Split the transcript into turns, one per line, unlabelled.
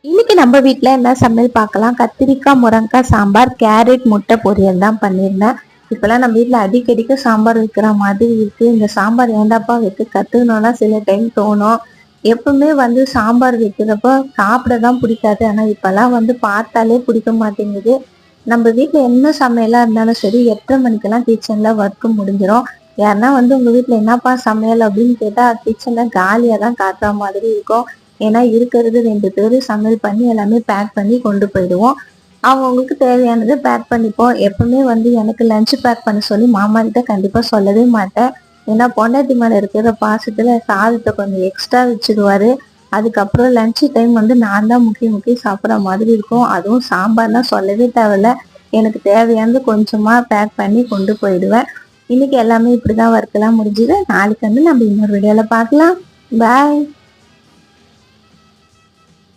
இன்னைக்கு நம்ம வீட்ல என்ன சமையல் பார்க்கலாம். கத்திரிக்காய் முருங்கைக்காய் சாம்பார், கேரட் முட்டை பொரியல் தான் பண்ணியிருந்தேன். இப்பெல்லாம் நம்ம வீட்ல அடிக்கடிக்கு சாம்பார் வைக்கிற மாதிரி இருக்கு. இந்த சாம்பார் ஏண்டாப்பா வைக்க கத்துக்கணும்னா சில டைம் தோணும். எப்பவுமே சாம்பார் வைக்கிறப்போ சாப்பிட தான் பிடிக்காது. ஆனா இப்பெல்லாம் பார்த்தாலே பிடிக்க மாட்டேங்குது. நம்ம வீட்ல என்ன சமையலா இருந்தாலும் சரி 8:30 மணிக்கெல்லாம் கிச்சன்ல ஒர்க் முடிஞ்சிடும். யாருன்னா உங்க வீட்ல என்னப்பா சமையல் அப்படின்னு கேட்டா கிச்சன்ல காலியா தான் காட்டுற மாதிரி இருக்கும். ஏன்னா இருக்கிறது 2 பேரு சமையல் பண்ணி எல்லாமே பேக் பண்ணி கொண்டு போயிடுவோம். அவங்களுக்கு தேவையானதை பேக் பண்ணிப்போம். எப்பவுமே எனக்கு லஞ்ச் பேக் பண்ண சொல்லி மாமா கிட்ட கண்டிப்பா சொல்லவே மாட்டேன். ஏன்னா பொண்டாட்டி மேல இருக்கிற பாசத்துல சாதத்தை கொஞ்சம் எக்ஸ்ட்ரா வச்சிருவாரு. அதுக்கப்புறம் லஞ்ச் டைம் நான் தான் முக்கிய முக்கிய சாப்பிட்ற மாதிரி இருக்கும். அதுவும் சாம்பார்னா சொல்லவே தேவையில்ல. எனக்கு தேவையானது கொஞ்சமா பேக் பண்ணி கொண்டு போயிடுவேன். இன்னைக்கு எல்லாமே இப்படிதான் ஒர்க் எல்லாம் முடிஞ்சுது. நாளைக்கு நம்ம இன்னொரு வீடியோல பார்க்கலாம். பாய்.